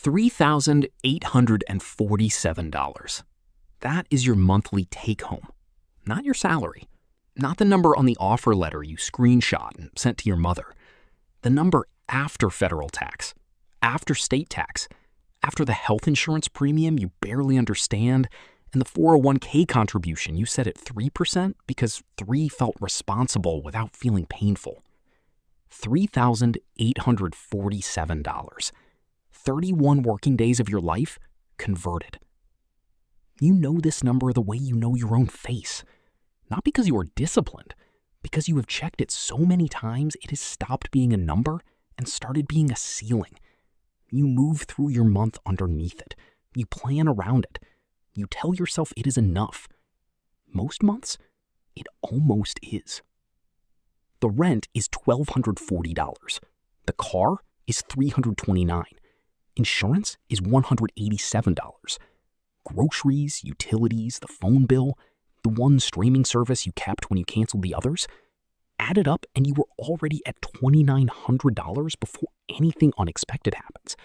$3,847. That is your monthly take-home, not your salary, not the number on the offer letter you screenshot and sent to your mother. The number after federal tax, after state tax, after the health insurance premium you barely understand, and the 401k contribution you set at 3% because 3 felt responsible without feeling painful. $3,847. 31 working days of your life converted. You know this number the way you know your own face. Not because you are disciplined, because you have checked it so many times it has stopped being a number and started being a ceiling. You move through your month underneath it. You plan around it. You tell yourself it is enough. Most months, it almost is. The rent is $1,240. The car is $329. Insurance is $187. Groceries, utilities, the phone bill, the one streaming service you kept when you canceled the others, added up and you were already at $2,900 before anything unexpected happens.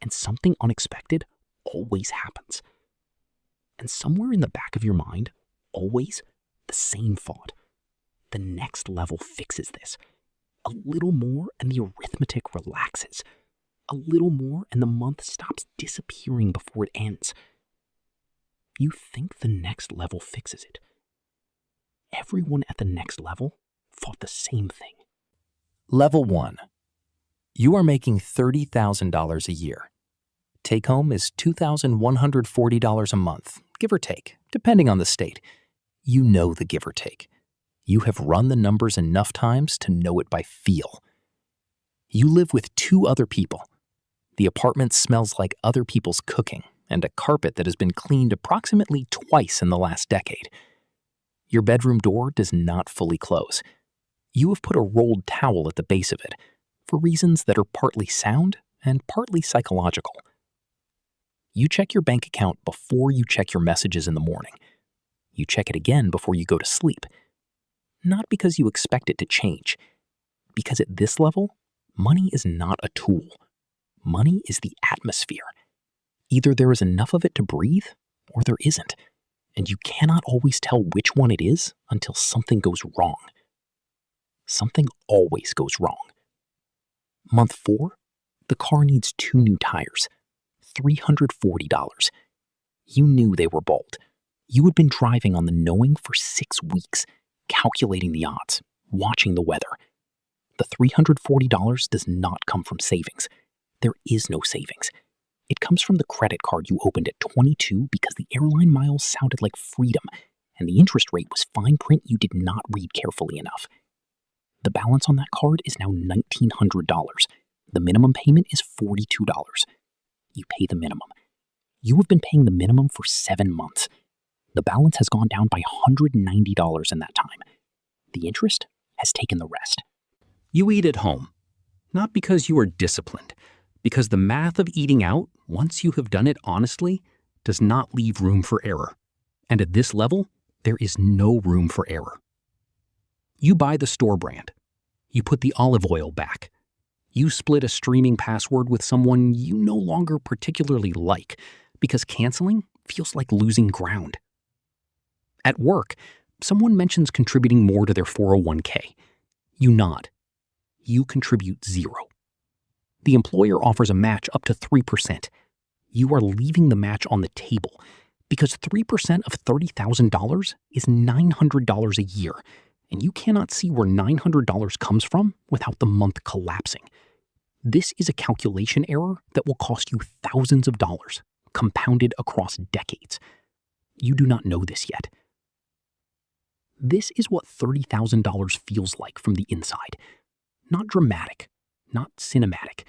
And something unexpected always happens. And somewhere in the back of your mind, always the same thought. The next level fixes this. A little more and the arithmetic relaxes. A little more and the month stops disappearing before it ends. You think the next level fixes it. Everyone at the next level thought the same thing. Level 1. You are making $30,000 a year. Take home is $2,140 a month, give or take, depending on the state. You know the give or take. You have run the numbers enough times to know it by feel. You live with 2 other people. The apartment smells like other people's cooking and a carpet that has been cleaned approximately twice in the last decade. Your bedroom door does not fully close. You have put a rolled towel at the base of it for reasons that are partly sound and partly psychological. You check your bank account before you check your messages in the morning. You check it again before you go to sleep. Not because you expect it to change, because at this level, money is not a tool. Money is the atmosphere. Either there is enough of it to breathe, or there isn't, and you cannot always tell which one it is until something goes wrong. Something always goes wrong. Month 4, the car needs 2 new tires. $340. You knew they were bald. You had been driving on the knowing for 6 weeks, calculating the odds, watching the weather. The $340 does not come from savings. There is no savings. It comes from the credit card you opened at 22 because the airline miles sounded like freedom, and the interest rate was fine print you did not read carefully enough. The balance on that card is now $1,900. The minimum payment is $42. You pay the minimum. You have been paying the minimum for 7 months. The balance has gone down by $190 in that time. The interest has taken the rest. You eat at home, not because you are disciplined, because the math of eating out, once you have done it honestly, does not leave room for error. And at this level, there is no room for error. You buy the store brand. You put the olive oil back. You split a streaming password with someone you no longer particularly like because canceling feels like losing ground. At work, someone mentions contributing more to their 401k. You nod. You contribute 0. The employer offers a match up to 3%. You are leaving the match on the table because 3% of $30,000 is $900 a year, and you cannot see where $900 comes from without the month collapsing. This is a calculation error that will cost you thousands of dollars, compounded across decades. You do not know this yet. This is what $30,000 feels like from the inside. Not dramatic, not cinematic,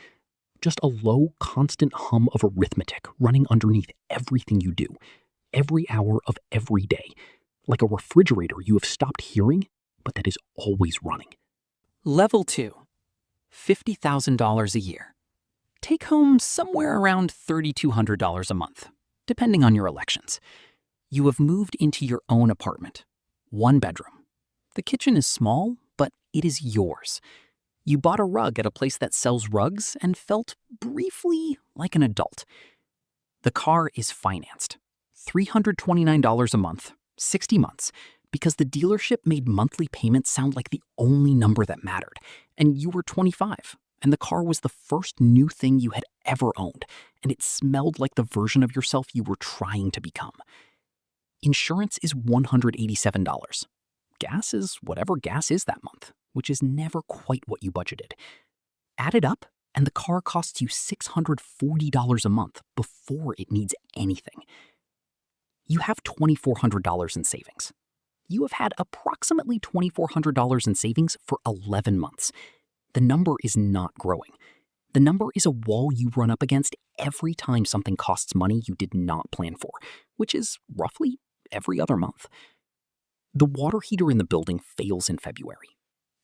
just a low, constant hum of arithmetic running underneath everything you do, every hour of every day, like a refrigerator you have stopped hearing, but that is always running. Level 2, $50,000 a year. Take home somewhere around $3,200 a month, depending on your elections. You have moved into your own apartment, 1 bedroom. The kitchen is small, but it is yours. You bought a rug at a place that sells rugs and felt briefly like an adult. The car is financed. $329 a month, 60 months, because the dealership made monthly payments sound like the only number that mattered, and you were 25, and the car was the first new thing you had ever owned, and it smelled like the version of yourself you were trying to become. Insurance is $187. Gas is whatever gas is that month, which is never quite what you budgeted. Add it up, and the car costs you $640 a month before it needs anything. You have $2,400 in savings. You have had approximately $2,400 in savings for 11 months. The number is not growing. The number is a wall you run up against every time something costs money you did not plan for, which is roughly every other month. The water heater in the building fails in February.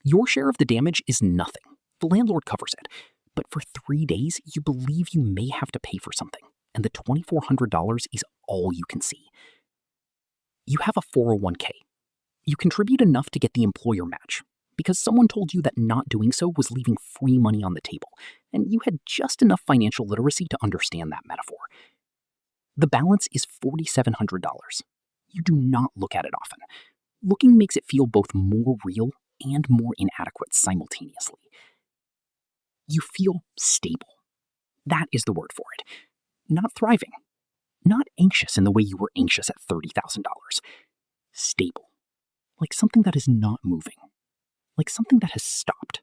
Your share of the damage is nothing. The landlord covers it. But for 3 days, you believe you may have to pay for something, and the $2,400 is all you can see. You have a 401k. You contribute enough to get the employer match, because someone told you that not doing so was leaving free money on the table, and you had just enough financial literacy to understand that metaphor. The balance is $4,700. You do not look at it often. Looking makes it feel both more real and more inadequate simultaneously. You feel stable. That is the word for it. Not thriving. Not anxious in the way you were anxious at $30,000. Stable. Like something that is not moving. Like something that has stopped.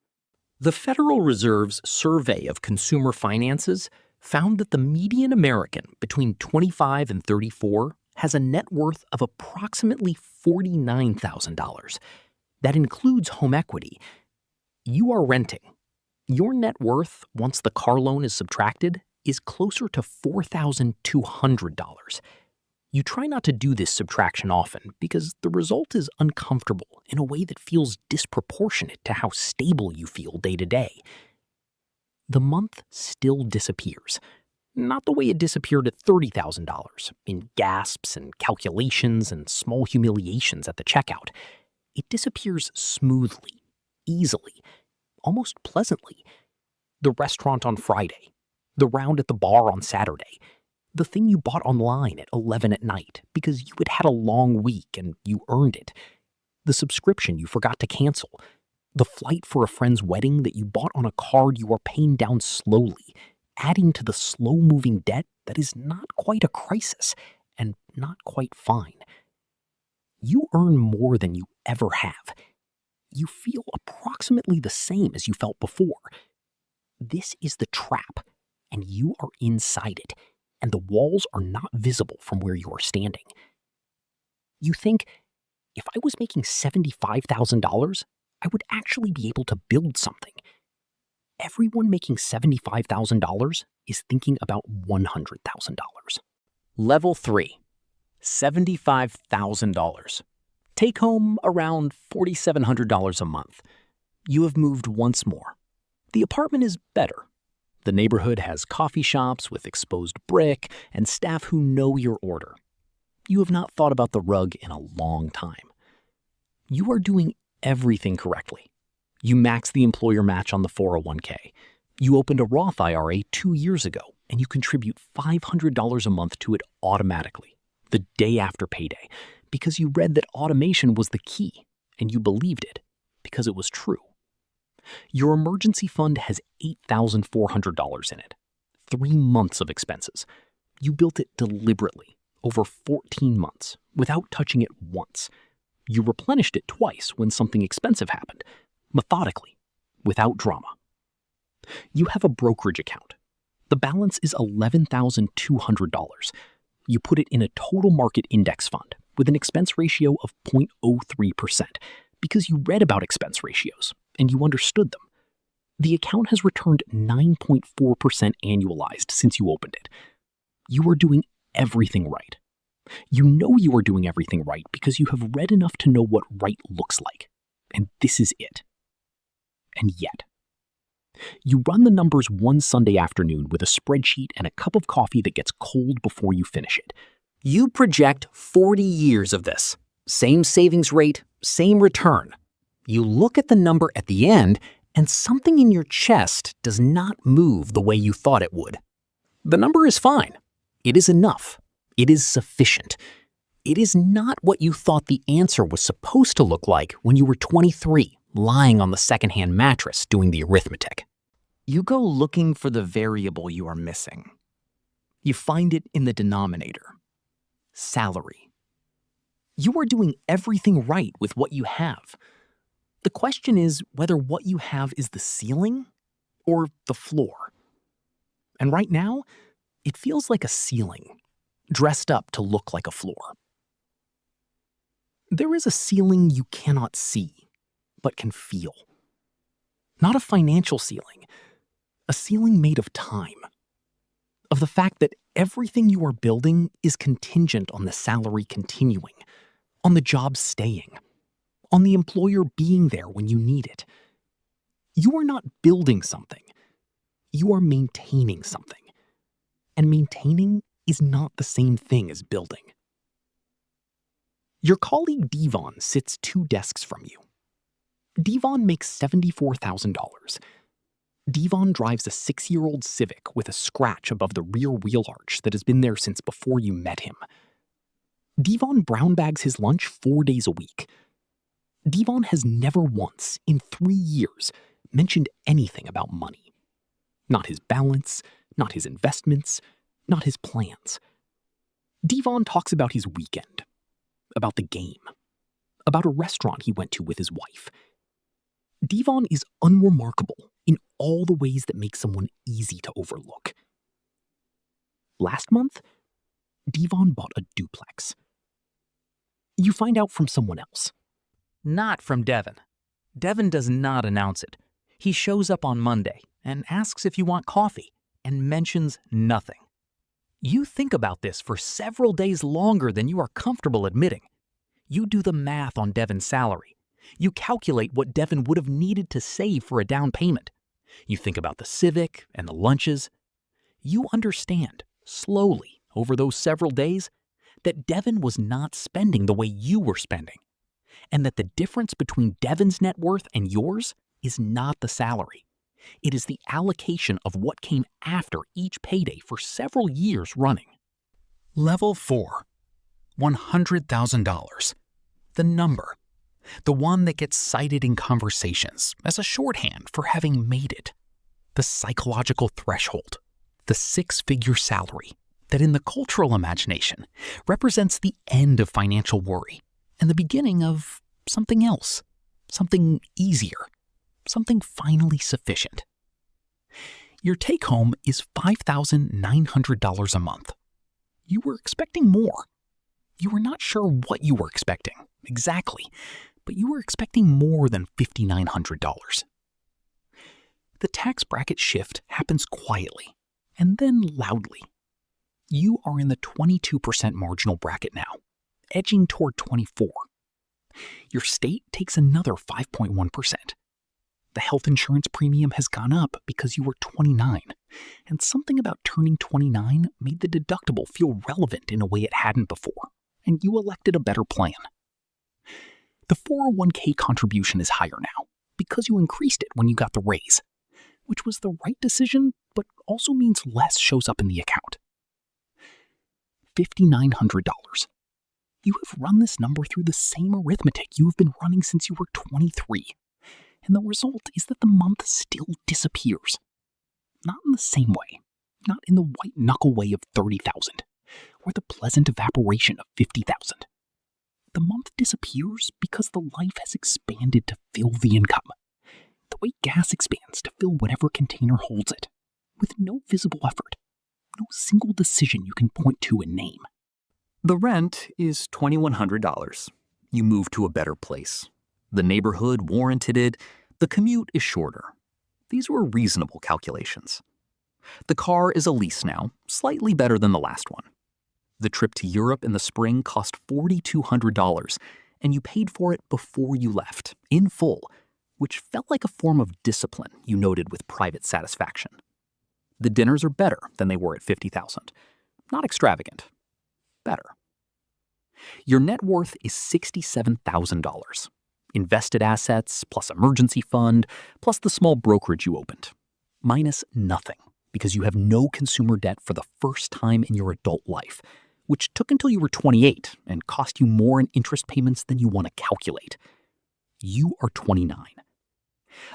The Federal Reserve's survey of consumer finances found that the median American between 25 and 34 has a net worth of approximately $49,000. That includes home equity. You are renting. Your net worth, once the car loan is subtracted, is closer to $4,200. You try not to do this subtraction often because the result is uncomfortable in a way that feels disproportionate to how stable you feel day to day. The month still disappears. Not the way it disappeared at $30,000, in gasps and calculations and small humiliations at the checkout. It disappears smoothly, easily, almost pleasantly. The restaurant on Friday, the round at the bar on Saturday, the thing you bought online at 11 at night because you had had a long week and you earned it, the subscription you forgot to cancel, the flight for a friend's wedding that you bought on a card you are paying down slowly, adding to the slow-moving debt that is not quite a crisis and not quite fine. You earn more than you ever have. You feel approximately the same as you felt before. This is the trap, and you are inside it, and the walls are not visible from where you are standing. You think, if I was making $75,000, I would actually be able to build something. Everyone making $75,000 is thinking about $100,000. Level 3, $75,000. Take home around $4,700 a month. You have moved once more. The apartment is better. The neighborhood has coffee shops with exposed brick and staff who know your order. You have not thought about the rug in a long time. You are doing everything correctly. You maxed the employer match on the 401k. You opened a Roth IRA 2 years ago, and you contribute $500 a month to it automatically, the day after payday, because you read that automation was the key, and you believed it because it was true. Your emergency fund has $8,400 in it, 3 months of expenses. You built it deliberately, over 14 months, without touching it once. You replenished it twice when something expensive happened, methodically, without drama. You have a brokerage account. The balance is $11,200. You put it in a total market index fund with an expense ratio of 0.03% because you read about expense ratios and you understood them. The account has returned 9.4% annualized since you opened it. You are doing everything right. You know you are doing everything right because you have read enough to know what right looks like. And this is it. And yet, you run the numbers one Sunday afternoon with a spreadsheet and a cup of coffee that gets cold before you finish it. You project 40 years of this. Same savings rate, same return. You look at the number at the end, and something in your chest does not move the way you thought it would. The number is fine. It is enough. It is sufficient. It is not what you thought the answer was supposed to look like when you were 23, lying on the secondhand mattress doing the arithmetic. You go looking for the variable you are missing. You find it in the denominator. Salary. You are doing everything right with what you have. The question is whether what you have is the ceiling or the floor. And right now, it feels like a ceiling, dressed up to look like a floor. There is a ceiling you cannot see, but can feel. Not a financial ceiling, a ceiling made of time. Of the fact that everything you are building is contingent on the salary continuing, on the job staying, on the employer being there when you need it. You are not building something. You are maintaining something. And maintaining is not the same thing as building. Your colleague Devon sits 2 desks from you. Devon makes $74,000. Devon drives a 6-year-old Civic with a scratch above the rear wheel arch that has been there since before you met him. Devon brown bags his lunch 4 days a week. Devon has never once, in 3 years, mentioned anything about money. Not his balance, not his investments, not his plans. Devon talks about his weekend, about the game, about a restaurant he went to with his wife. Devon is unremarkable in all the ways that make someone easy to overlook. Last month, Devon bought a duplex. You find out from someone else. Not from Devon. Devon does not announce it. He shows up on Monday and asks if you want coffee and mentions nothing. You think about this for several days longer than you are comfortable admitting. You do the math on Devon's salary. You calculate what Devon would have needed to save for a down payment. You think about the Civic and the lunches. You understand, slowly, over those several days, that Devon was not spending the way you were spending, and that the difference between Devon's net worth and yours is not the salary. It is the allocation of what came after each payday for several years running. Level 4. $100,000. The number. The one that gets cited in conversations as a shorthand for having made it. The psychological threshold. The 6-figure salary that in the cultural imagination represents the end of financial worry and the beginning of something else, something easier, something finally sufficient. Your take-home is $5,900 a month. You were expecting more. You were not sure what you were expecting exactly, but you were expecting more than $5,900. The tax bracket shift happens quietly and then loudly. You are in the 22% marginal bracket now, edging toward 24%. Your state takes another 5.1%. The health insurance premium has gone up because you were 29, and something about turning 29 made the deductible feel relevant in a way it hadn't before, and you elected a better plan. The 401k contribution is higher now because you increased it when you got the raise, which was the right decision, but also means less shows up in the account. $5,900. You have run this number through the same arithmetic you have been running since you were 23, and the result is that the month still disappears. Not in the same way, not in the white-knuckle way of 30,000, or the pleasant evaporation of 50,000. The month disappears because the life has expanded to fill the income, the way gas expands to fill whatever container holds it, with no visible effort, no single decision you can point to and name. The rent is $2,100. You move to a better place. The neighborhood warranted it. The commute is shorter. These were reasonable calculations. The car is a lease now, slightly better than the last one. The trip to Europe in the spring cost $4,200, and you paid for it before you left, in full, which felt like a form of discipline you noted with private satisfaction. The dinners are better than they were at $50,000. Not extravagant. Better. Your net worth is $67,000. Invested assets, plus emergency fund, plus the small brokerage you opened. Minus nothing, because you have no consumer debt for the first time in your adult life, which took until you were 28 and cost you more in interest payments than you want to calculate. You are 29.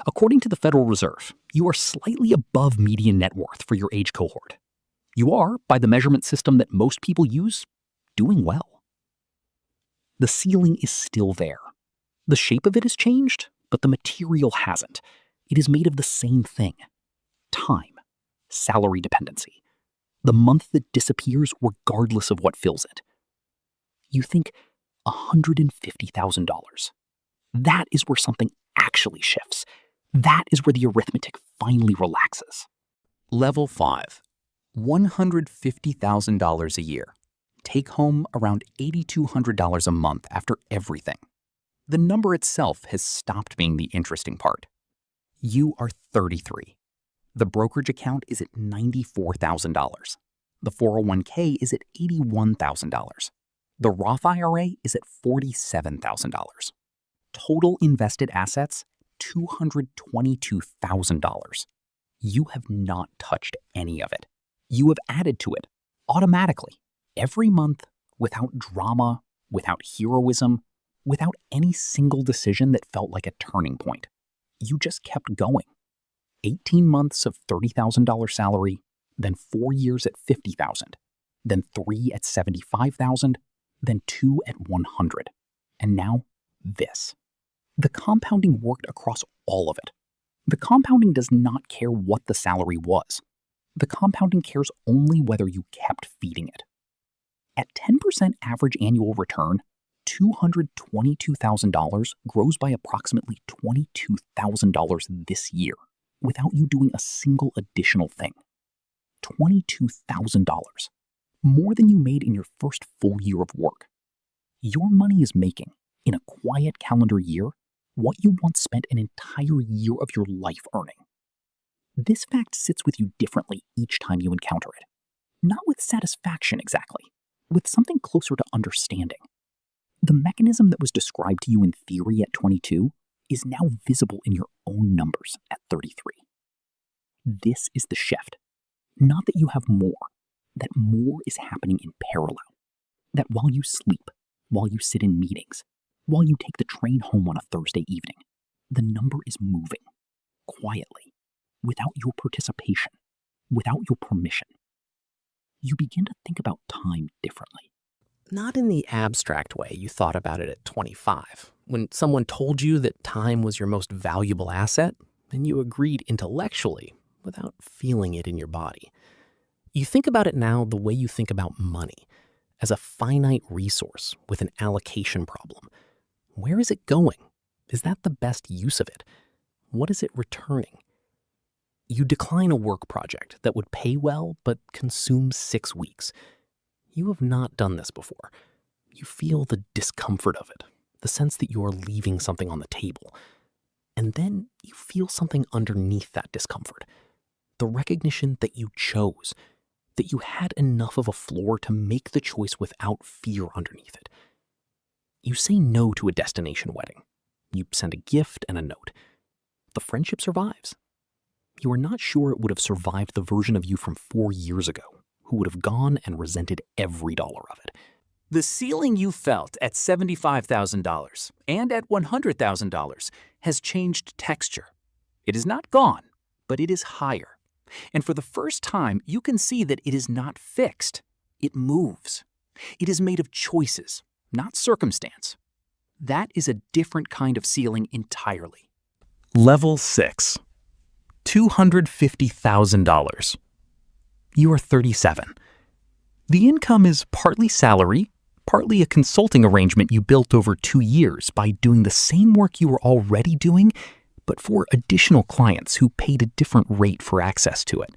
According to the Federal Reserve, you are slightly above median net worth for your age cohort. You are, by the measurement system that most people use, doing well. The ceiling is still there. The shape of it has changed, but the material hasn't. It is made of the same thing. Time. Salary dependency. The month that disappears regardless of what fills it. You think $150,000. That is where something actually shifts. That is where the arithmetic finally relaxes. Level 5. $150,000 a year. Take home around $8,200 a month after everything. The number itself has stopped being the interesting part. You are 33. The brokerage account is at $94,000. The 401k is at $81,000. The Roth IRA is at $47,000. Total invested assets, $222,000. You have not touched any of it. You have added to it automatically every month without drama, without heroism, without any single decision that felt like a turning point. You just kept going. 18 months of $30,000 salary, then 4 years at $50,000, then 3 at $75,000, then 2 at $100, and now this. The compounding worked across all of it. The compounding does not care what the salary was. The compounding cares only whether you kept feeding it. At 10% average annual return, $222,000 grows by approximately $22,000 this year without you doing a single additional thing. $22,000. More than you made in your first full year of work. Your money is making, in a quiet calendar year, what you once spent an entire year of your life earning. This fact sits with you differently each time you encounter it. Not with satisfaction exactly, with something closer to understanding. The mechanism that was described to you in theory at 22 is now visible in your own numbers at 33. This is the shift. Not that you have more, that more is happening in parallel. That while you sleep, while you sit in meetings, while you take the train home on a Thursday evening, the number is moving, quietly, without your participation, without your permission. You begin to think about time differently. Not in the abstract way you thought about it at 25, when someone told you that time was your most valuable asset, and you agreed intellectually without feeling it in your body. You think about it now the way you think about money, as a finite resource with an allocation problem. Where is it going? Is that the best use of it? What is it returning? You decline a work project that would pay well but consume 6 weeks. You have not done this before. You feel the discomfort of it, the sense that you are leaving something on the table. And then you feel something underneath that discomfort. The recognition that you chose, that you had enough of a floor to make the choice without fear underneath it. You say no to a destination wedding. You send a gift and a note. The friendship survives. You are not sure it would have survived the version of you from 4 years ago, who would have gone and resented every dollar of it. The ceiling you felt at $75,000 and at $100,000 has changed texture. It is not gone, but it is higher. And for the first time, you can see that it is not fixed. It moves. It is made of choices, not circumstance. That is a different kind of ceiling entirely. Level 6. $250,000. You are 37. The income is partly salary, partly a consulting arrangement you built over 2 years by doing the same work you were already doing, but for additional clients who paid a different rate for access to it.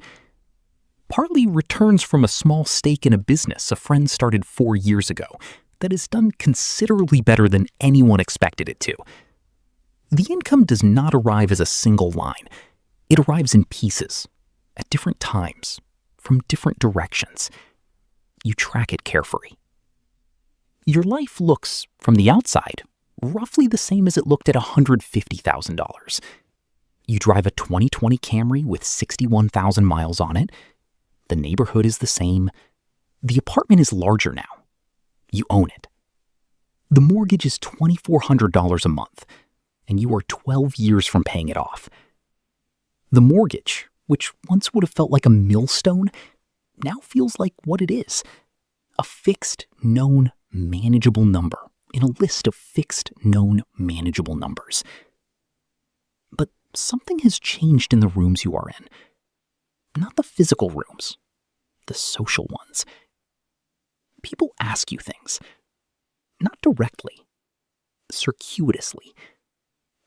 Partly returns from a small stake in a business a friend started 4 years ago that has done considerably better than anyone expected it to. The income does not arrive as a single line. It arrives in pieces, at different times, from different directions. You track it carefully. Your life looks, from the outside, roughly the same as it looked at $150,000. You drive a 2020 Camry with 61,000 miles on it. The neighborhood is the same. The apartment is larger now. You own it. The mortgage is $2,400 a month, and you are 12 years from paying it off. The mortgage, which once would have felt like a millstone, now feels like what it is: a fixed, known, manageable number in a list of fixed, known, manageable numbers. But something has changed in the rooms you are in. Not the physical rooms, the social ones. People ask you things. Not directly, circuitously.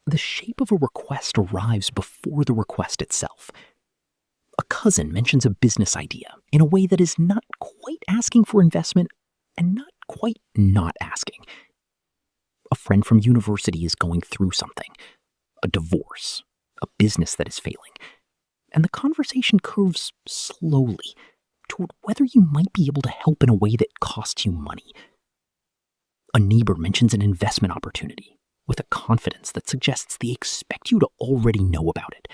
The shape of a request arrives before the request itself. A cousin mentions a business idea in a way that is not quite asking for investment and not quite not asking. A friend from university is going through something, a divorce, a business that is failing, and the conversation curves slowly toward whether you might be able to help in a way that costs you money. A neighbor mentions an investment opportunity with a confidence that suggests they expect you to already know about it,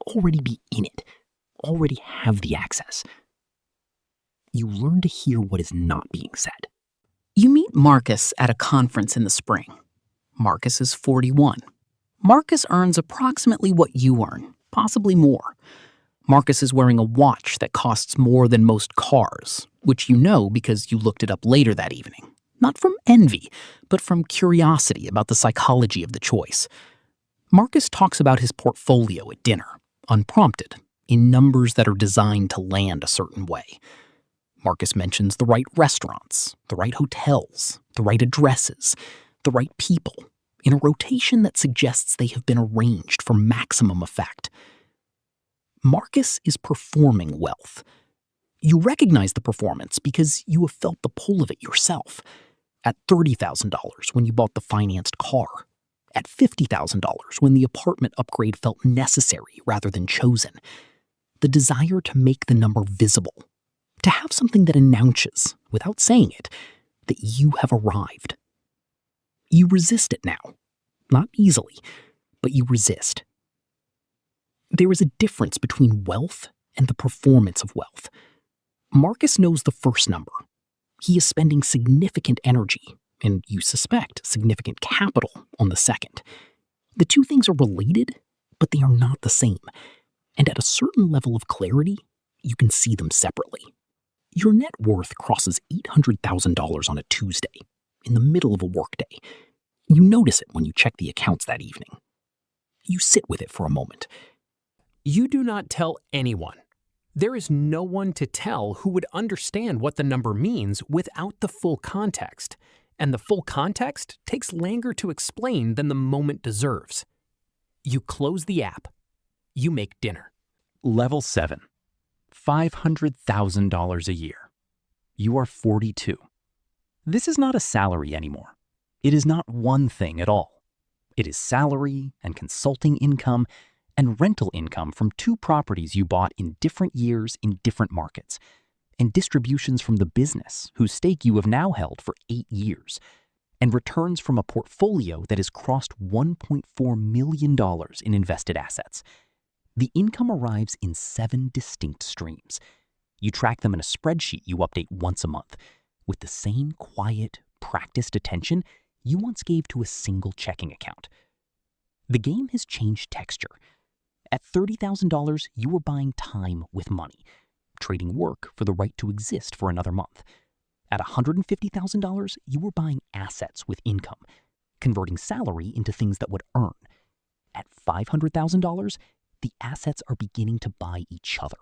already be in it, already have the access. You learn to hear what is not being said. You meet Marcus at a conference in the spring. Marcus is 41. Marcus earns approximately what you earn, possibly more. Marcus is wearing a watch that costs more than most cars, which you know because you looked it up later that evening. Not from envy, but from curiosity about the psychology of the choice. Marcus talks about his portfolio at dinner, unprompted, in numbers that are designed to land a certain way. Marcus mentions the right restaurants, the right hotels, the right addresses, the right people, in a rotation that suggests they have been arranged for maximum effect. Marcus is performing wealth. You recognize the performance because you have felt the pull of it yourself. At $30,000 when you bought the financed car. At $50,000 when the apartment upgrade felt necessary rather than chosen. The desire to make the number visible. To have something that announces, without saying it, that you have arrived. You resist it now. Not easily, but you resist. There is a difference between wealth and the performance of wealth. Marcus knows the first number. He is spending significant energy, and you suspect significant capital, on the second. The two things are related, but they are not the same. And at a certain level of clarity, you can see them separately. Your net worth crosses $800,000 on a Tuesday, in the middle of a workday. You notice it when you check the accounts that evening. You sit with it for a moment. You do not tell anyone. There is no one to tell who would understand what the number means without the full context, and the full context takes longer to explain than the moment deserves. You close the app. You make dinner. Level 7. $500,000 a year. You are 42. This is not a salary anymore. It is not one thing at all. It is salary and consulting income and rental income from 2 properties you bought in different years in different markets, and distributions from the business whose stake you have now held for 8 years, and returns from a portfolio that has crossed $1.4 million in invested assets. The income arrives in 7 distinct streams. You track them in a spreadsheet you update once a month, with the same quiet, practiced attention you once gave to a single checking account. The game has changed texture. At $30,000, you were buying time with money, trading work for the right to exist for another month. At $150,000, you were buying assets with income, converting salary into things that would earn. At $500,000, the assets are beginning to buy each other.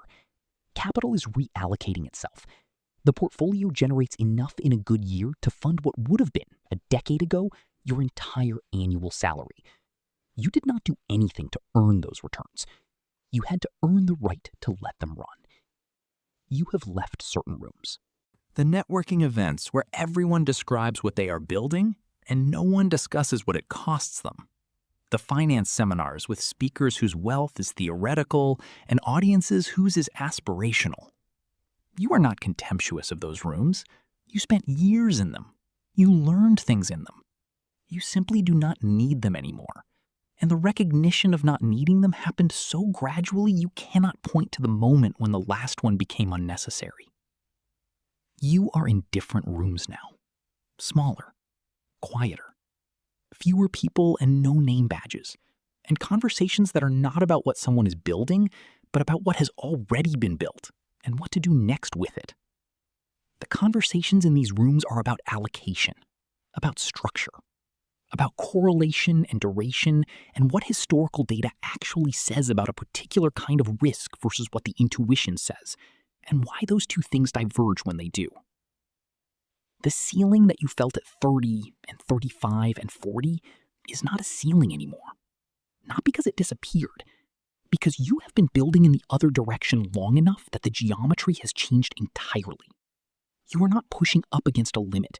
Capital is reallocating itself. The portfolio generates enough in a good year to fund what would have been, a decade ago, your entire annual salary. You did not do anything to earn those returns. You had to earn the right to let them run. You have left certain rooms. The networking events where everyone describes what they are building and no one discusses what it costs them. The finance seminars with speakers whose wealth is theoretical and audiences whose is aspirational. You are not contemptuous of those rooms. You spent years in them. You learned things in them. You simply do not need them anymore. And the recognition of not needing them happened so gradually you cannot point to the moment when the last one became unnecessary. You are in different rooms now. Smaller, quieter, fewer people and no name badges, and conversations that are not about what someone is building, but about what has already been built and what to do next with it. The conversations in these rooms are about allocation, about structure, about correlation and duration, and what historical data actually says about a particular kind of risk versus what the intuition says, and why those two things diverge when they do. The ceiling that you felt at 30 and 35 and 40 is not a ceiling anymore. Not because it disappeared, because you have been building in the other direction long enough that the geometry has changed entirely. You are not pushing up against a limit.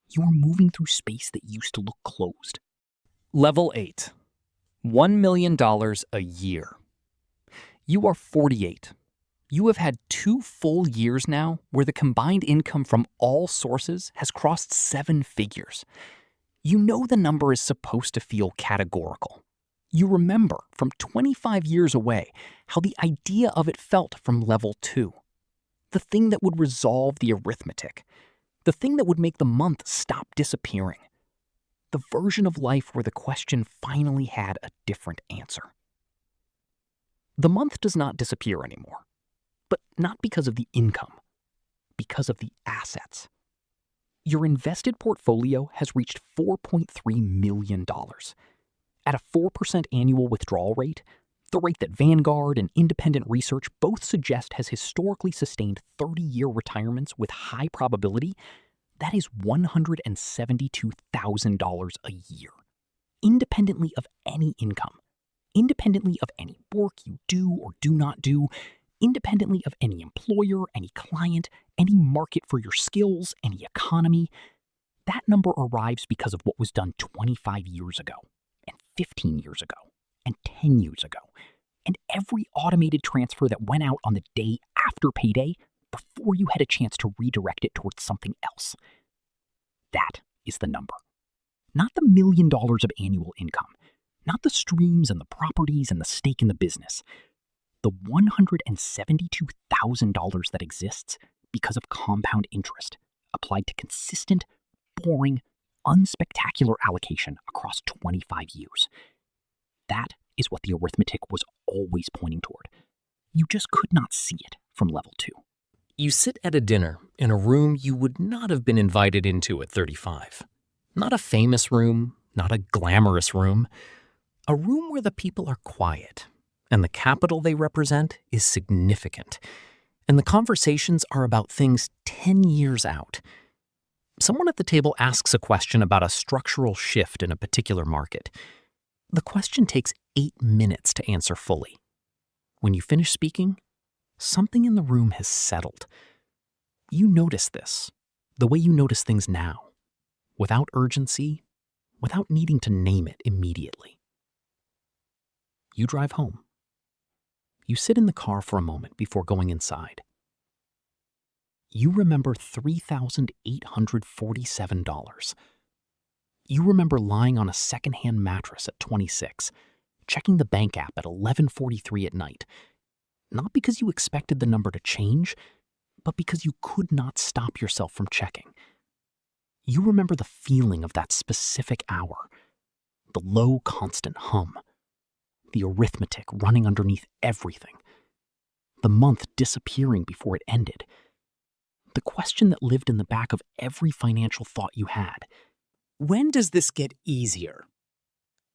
You are moving through space that used to look closed. Level 8. $1 million a year. You are 48. You have had 2 full years now where the combined income from all sources has crossed 7 figures. You know the number is supposed to feel categorical. You remember from 25 years away how the idea of it felt from level 2. The thing that would resolve the arithmetic. The thing that would make the month stop disappearing. The version of life where the question finally had a different answer. The month does not disappear anymore. But not because of the income, because of the assets. Your invested portfolio has reached $4.3 million. At a 4% annual withdrawal rate, the rate that Vanguard and independent research both suggest has historically sustained 30-year retirements with high probability, that is $172,000 a year, independently of any income, independently of any work you do or do not do, independently of any employer, any client, any market for your skills, any economy. That number arrives because of what was done 25 years ago, and 15 years ago, and 10 years ago, and every automated transfer that went out on the day after payday before you had a chance to redirect it towards something else. That is the number. Not the $1 million of annual income, not the streams and the properties and the stake in the business. The $172,000 that exists because of compound interest applied to consistent, boring, unspectacular allocation across 25 years. That is what the arithmetic was always pointing toward. You just could not see it from level 2. You sit at a dinner in a room you would not have been invited into at 35. Not a famous room, not a glamorous room. A room where the people are quiet, and the capital they represent is significant, and the conversations are about things 10 years out. Someone at the table asks a question about a structural shift in a particular market. The question takes 8 minutes to answer fully. When you finish speaking, something in the room has settled. You notice this, the way you notice things now, without urgency, without needing to name it immediately. You drive home. You sit in the car for a moment before going inside. You remember $3,847. You remember lying on a secondhand mattress at 26, checking the bank app at 11:43 at night, not because you expected the number to change, but because you could not stop yourself from checking. You remember the feeling of that specific hour, the low constant hum, the arithmetic running underneath everything, the month disappearing before it ended, the question that lived in the back of every financial thought you had. When does this get easier?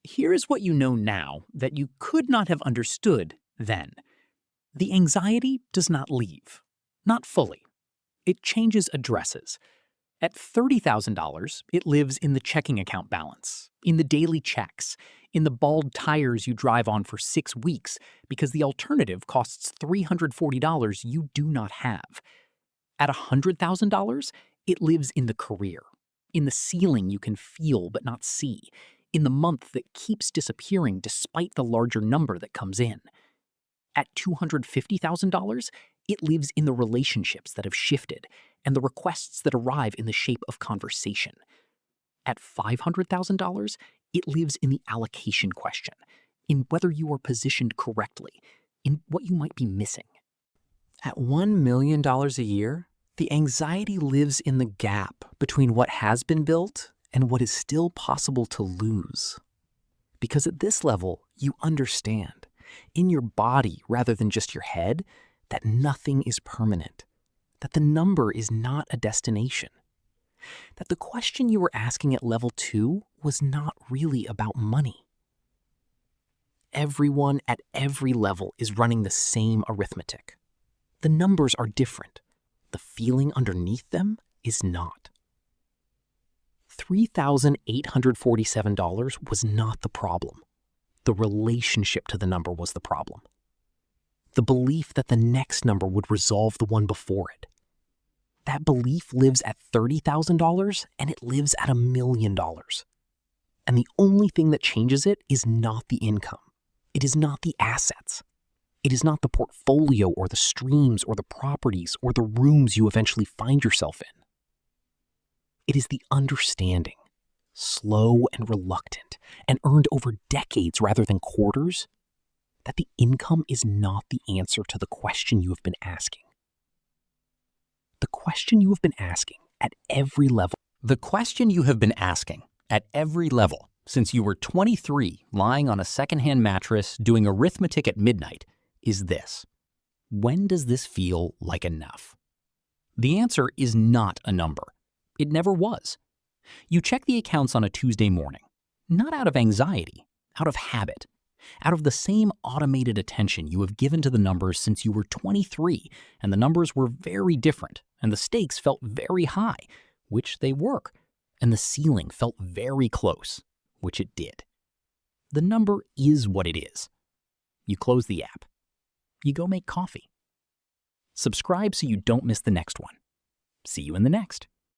Here is what you know now that you could not have understood then. The anxiety does not leave. Not fully. It changes addresses. At $30,000, it lives in the checking account balance, in the daily checks, in the bald tires you drive on for 6 weeks because the alternative costs $340 you do not have. At $100,000, it lives in the career, in the ceiling you can feel but not see, in the month that keeps disappearing despite the larger number that comes in. At $250,000, it lives in the relationships that have shifted and the requests that arrive in the shape of conversation. At $500,000, it lives in the allocation question, in whether you are positioned correctly, in what you might be missing. At $1 million a year, the anxiety lives in the gap between what has been built and what is still possible to lose. Because at this level, you understand, in your body rather than just your head, that nothing is permanent, that the number is not a destination, that the question you were asking at level 2 was not really about money. Everyone at every level is running the same arithmetic. The numbers are different. The feeling underneath them is not. $3,847 was not the problem. The relationship to the number was the problem. The belief that the next number would resolve the one before it. That belief lives at $30,000 and it lives at $1 million. And the only thing that changes it is not the income. It is not the assets. It is not the portfolio or the streams or the properties or the rooms you eventually find yourself in. It is the understanding, slow and reluctant, and earned over decades rather than quarters, that the income is not the answer to the question you have been asking. The question you have been asking at every level. The question you have been asking at every level since you were 23 lying on a secondhand mattress doing arithmetic at midnight is this: when does this feel like enough? The answer is not a number. It never was. You check the accounts on a Tuesday morning, not out of anxiety, out of habit, out of the same automated attention you have given to the numbers since you were 23, and the numbers were very different, and the stakes felt very high, which they were, and the ceiling felt very close, which it did. The number is what it is. You close the app. You go make coffee. Subscribe so you don't miss the next one. See you in the next.